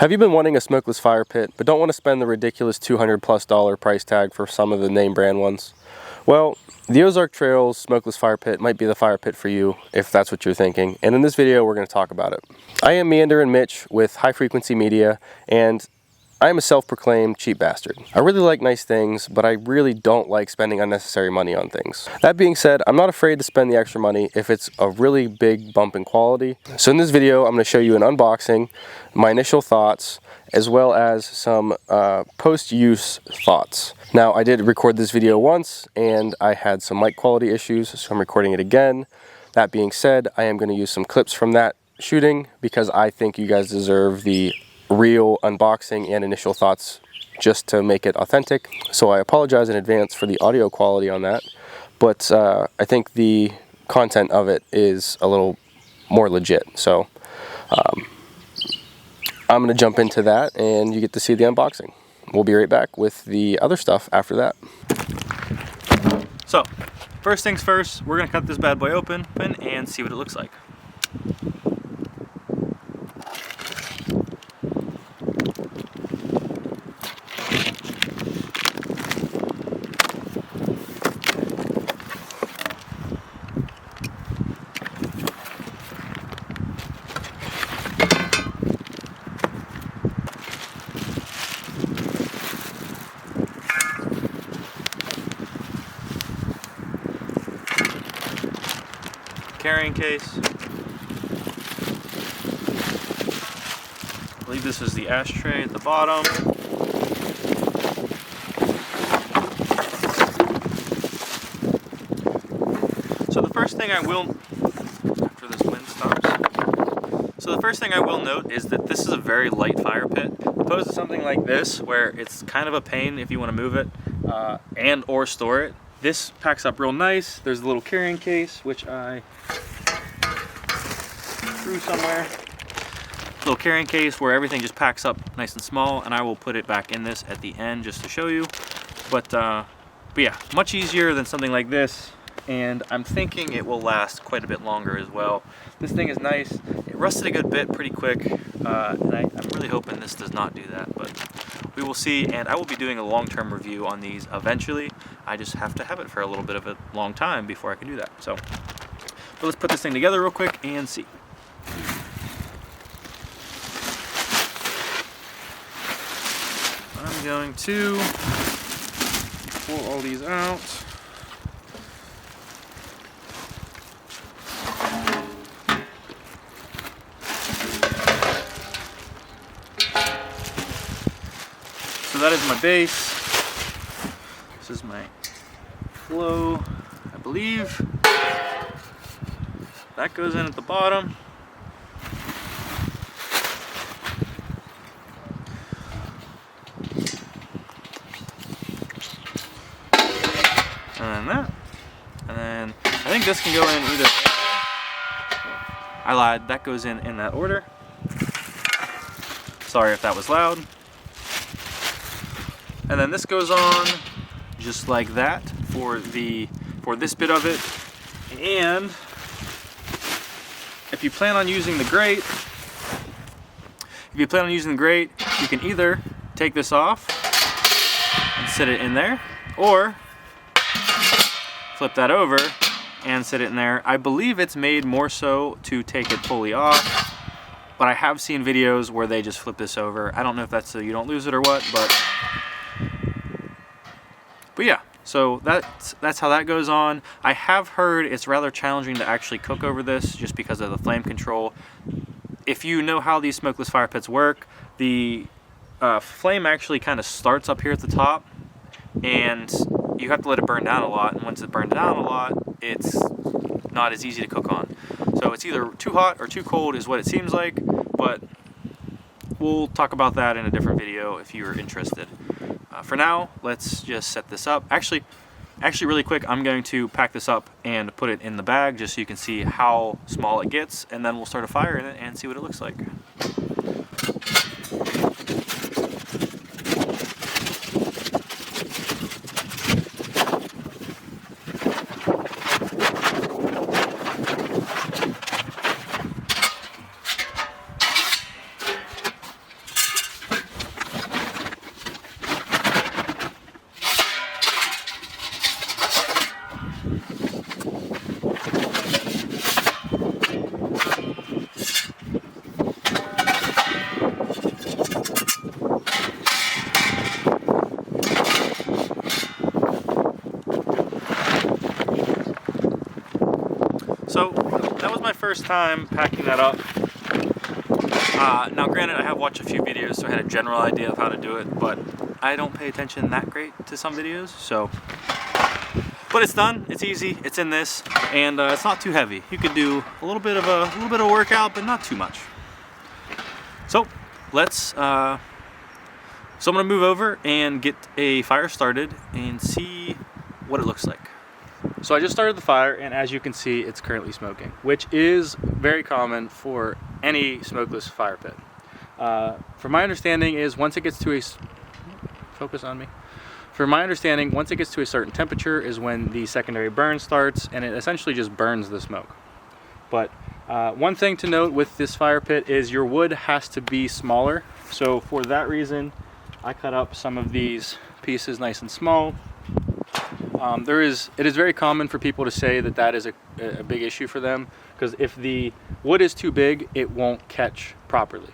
Have you been wanting a smokeless fire pit, but don't want to spend the ridiculous $200+ price tag for some of the name brand ones? Well, the Ozark Trails smokeless fire pit might be the fire pit for you, if that's what you're thinking, and in this video we're going to talk about it. I am Meander and Mitch with High Frequency Media, and I am a self-proclaimed cheap bastard. I really like nice things, but I really don't like spending unnecessary money on things. That being said, I'm not afraid to spend the extra money if it's a really big bump in quality. So in this video, I'm going to show you an unboxing, my initial thoughts, as well as some post-use thoughts. Now, I did record this video once, and I had some mic quality issues, so I'm recording it again. That being said, I am going to use some clips from that shooting because I think you guys deserve the real unboxing and initial thoughts just to make it authentic. So I apologize in advance for the audio quality on that, but I think the content of it is a little more legit. So I'm going to jump into that and you get to see the unboxing. We'll be right back with the other stuff after that. So first things first, we're going to cut this bad boy open and see what it looks like. Carrying case. I believe this is the ashtray at the bottom. So the first thing I will, after this wind stops, so the first thing I will note is that this is a very light fire pit, opposed to something like this where it's kind of a pain if you want to move it and or store it. This packs up real nice. There's a little carrying case, which I threw somewhere. Little carrying case where everything just packs up nice and small, and I will put it back in this at the end just to show you. But yeah, much easier than something like this, and I'm thinking it will last quite a bit longer as well. This thing is nice. It rusted a good bit pretty quick, and I'm really hoping this does not do that, but we will see, and I will be doing a long-term review on these eventually. I just have to have it for a little bit of a long time before I can do that. So, but let's put this thing together real quick and see. I'm going to pull all these out. So that is my base. This is my flow, I believe. That goes in at the bottom. And then that. And then I think this can go in either. I lied, that goes in that order. Sorry if that was loud. And then this goes on just like that for this bit of it. And if you plan on using the grate, you can either take this off and sit it in there, or flip that over and sit it in there. I believe it's made more so to take it fully off, but I have seen videos where they just flip this over. I don't know if that's so you don't lose it or what, but yeah, so that's how that goes on. I have heard it's rather challenging to actually cook over this just because of the flame control. If you know how these smokeless fire pits work, the flame actually kind of starts up here at the top, and you have to let it burn down a lot, and once it burns down a lot, it's not as easy to cook on. So it's either too hot or too cold is what it seems like, but we'll talk about that in a different video if you're interested. For now, let's just set this up. Actually really quick, I'm going to pack this up and put it in the bag just so you can see how small it gets, and then we'll start a fire in it and see what it looks like. first time packing that up. Now granted, I have watched a few videos, so I had a general idea of how to do it, but I don't pay attention that great to some videos, so. But it's done, it's easy, it's in this, and it's not too heavy. You could do a little bit of workout, but not too much. So let's, so I'm gonna move over and get a fire started and see what it looks like. So I just started the fire, and as you can see, it's currently smoking, which is very common for any smokeless fire pit. From my understanding is once it gets to a, focus on me. From my understanding, once it gets to a certain temperature is when the secondary burn starts, and it essentially just burns the smoke. But one thing to note with this fire pit is your wood has to be smaller. So for that reason, I cut up some of these pieces nice and small. It is very common for people to say that that is a big issue for them, because if the wood is too big, it won't catch properly.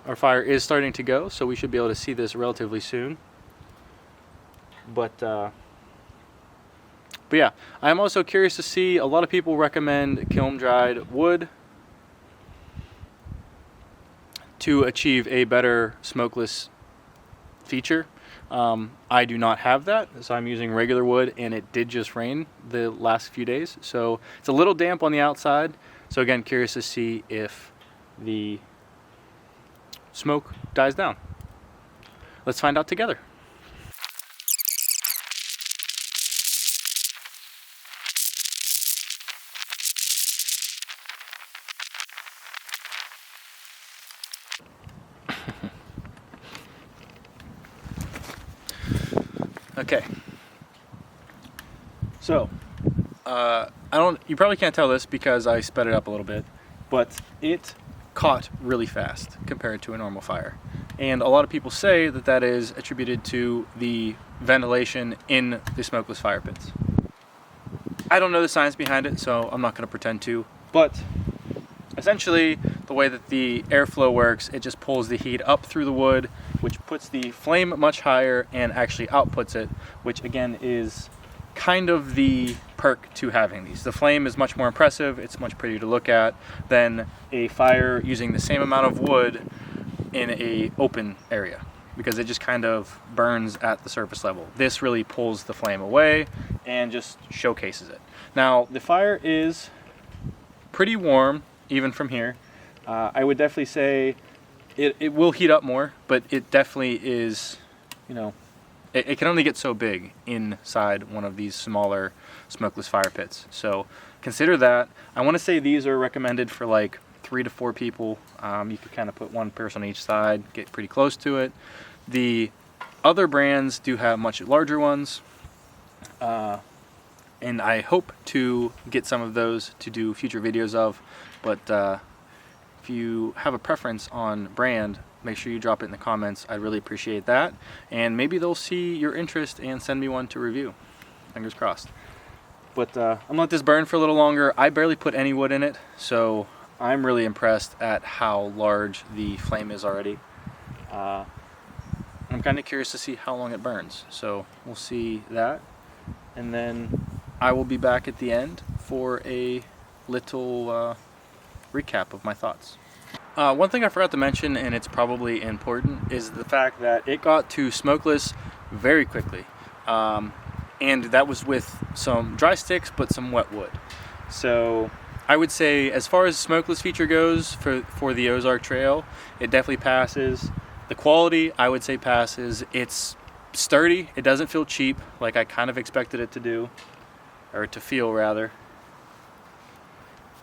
Our fire is starting to go, so we should be able to see this relatively soon. But yeah, I'm also curious to see, a lot of people recommend kiln dried wood to achieve a better smokeless feature. I do not have that, so I'm using regular wood, and it did just rain the last few days, so it's a little damp on the outside. So again, curious to see if the smoke dies down. Let's find out together. Okay, so you probably can't tell this because I sped it up a little bit, but it caught really fast compared to a normal fire. And a lot of people say that that is attributed to the ventilation in the smokeless fire pits. I don't know the science behind it, so I'm not going to pretend to, but essentially the way that the airflow works, it just pulls the heat up through the wood, which puts the flame much higher and actually outputs it, which again is kind of the perk to having these. The flame is much more impressive, it's much prettier to look at than a fire using the same amount of wood in a open area, because it just kind of burns at the surface level. This really pulls the flame away and just showcases it. Now the fire is pretty warm even from here. I would definitely say it will heat up more, but it definitely is, you know, it can only get so big inside one of these smaller smokeless fire pits. So consider that. I want to say these are recommended for like 3 to 4 people. You could kind of put one person on each side, get pretty close to it. The other brands do have much larger ones, and I hope to get some of those to do future videos of. But if you have a preference on brand, make sure you drop it in the comments. I'd really appreciate that, and maybe they'll see your interest and send me one to review. Fingers crossed. But I'm gonna let this burn for a little longer. I barely put any wood in it, so I'm really impressed at how large the flame is already. I'm kind of curious to see how long it burns, so we'll see that, and then I will be back at the end for a little recap of my thoughts. One thing I forgot to mention, and it's probably important, is the fact that it got to smokeless very quickly, and that was with some dry sticks but some wet wood. So I would say, as far as smokeless feature goes for the Ozark Trail, it definitely passes. The quality, I would say, passes. It's sturdy. It doesn't feel cheap like I kind of expected it to do, or to feel rather.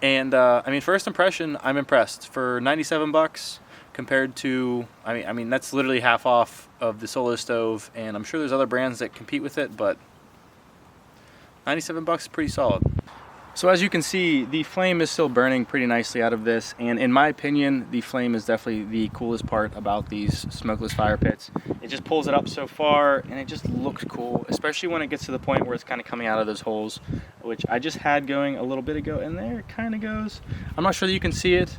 And I mean, first impression, I'm impressed. For 97 bucks compared to, I mean that's literally half off of the Solo stove, and I'm sure there's other brands that compete with it, but 97 bucks is pretty solid. So as you can see, the flame is still burning pretty nicely out of this, and in my opinion, the flame is definitely the coolest part about these smokeless fire pits. It just pulls it up so far, and it just looks cool, especially when it gets to the point where it's kind of coming out of those holes, which I just had going a little bit ago, and there it kind of goes. I'm not sure that you can see it,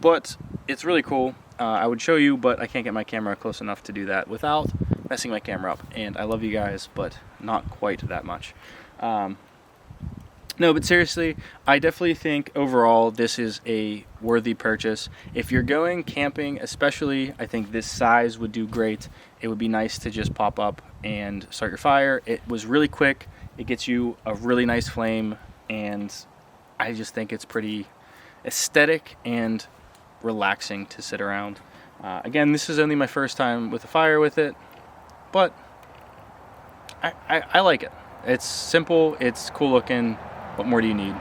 but it's really cool. I would show you, but I can't get my camera close enough to do that without messing my camera up, and I love you guys, but not quite that much. No, but seriously, I definitely think overall this is a worthy purchase. If you're going camping, especially, I think this size would do great. It would be nice to just pop up and start your fire. It was really quick. It gets you a really nice flame, and I just think it's pretty aesthetic and relaxing to sit around. Again, this is only my first time with a fire with it, but I like it. It's simple, it's cool looking. What more do you need?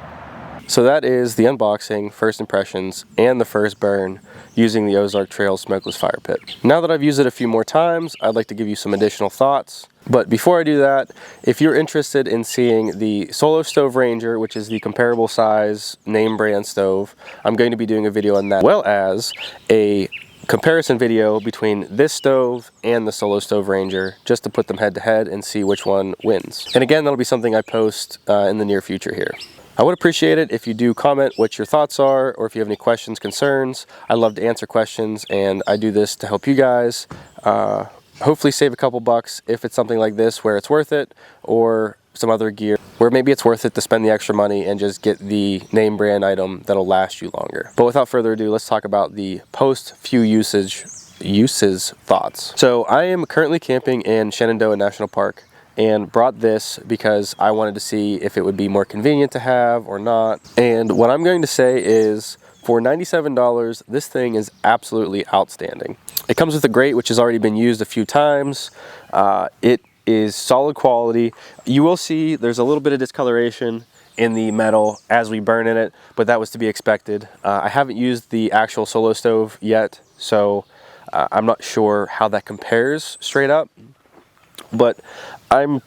So that is the unboxing, first impressions, and the first burn using the Ozark Trail Smokeless Fire Pit. Now that I've used it a few more times, I'd like to give you some additional thoughts. But before I do that, if you're interested in seeing the Solo Stove Ranger, which is the comparable size name brand stove, I'm going to be doing a video on that, as well as a comparison video between this stove and the Solo Stove Ranger, just to put them head to head and see which one wins. And again, that'll be something I post in the near future here. I would appreciate it if you do comment what your thoughts are, or if you have any questions, concerns. I love to answer questions, and I do this to help you guys hopefully save a couple bucks if it's something like this where it's worth it, or some other gear where maybe it's worth it to spend the extra money and just get the name brand item that'll last you longer. But without further ado, let's talk about the post few uses thoughts. So I am currently camping in Shenandoah National Park and brought this because I wanted to see if it would be more convenient to have or not. And what I'm going to say is, for $97, this thing is absolutely outstanding. It comes with a grate which has already been used a few times. It is solid quality. You will see there's a little bit of discoloration in the metal as we burn in it, but that was to be expected. I haven't used the actual Solo Stove yet, so I'm not sure how that compares straight up, but I'm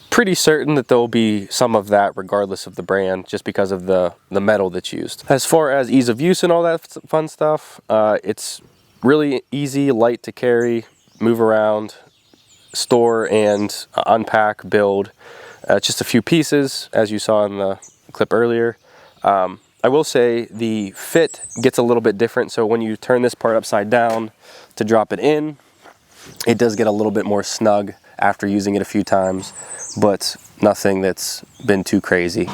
pretty certain that there will be some of that regardless of the brand, just because of the metal that's used. As far as ease of use and all that fun stuff, it's really easy, light to carry, move around, store and unpack, build. Just a few pieces, as you saw in the clip earlier. I will say the fit gets a little bit different, so when you turn this part upside down to drop it in, it does get a little bit more snug after using it a few times, but nothing that's been too crazy.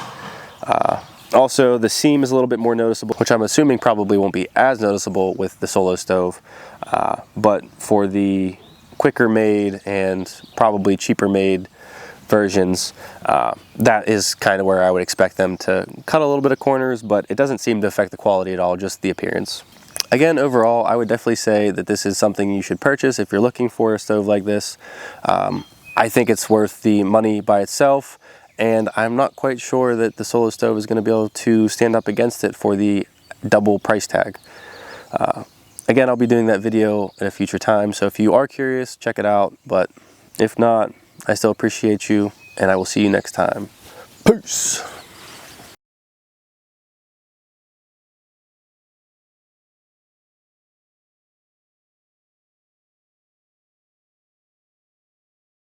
Also, the seam is a little bit more noticeable, which I'm assuming probably won't be as noticeable with the Solo Stove, but for the quicker made and probably cheaper made versions, that is kind of where I would expect them to cut a little bit of corners, but it doesn't seem to affect the quality at all, just the appearance. Again, overall, I would definitely say that this is something you should purchase if you're looking for a stove like this. I think it's worth the money by itself, and I'm not quite sure that the Solo Stove is going to be able to stand up against it for the double price tag. Again, I'll be doing that video at a future time, so if you are curious, check it out, but if not, I still appreciate you, and I will see you next time. Peace!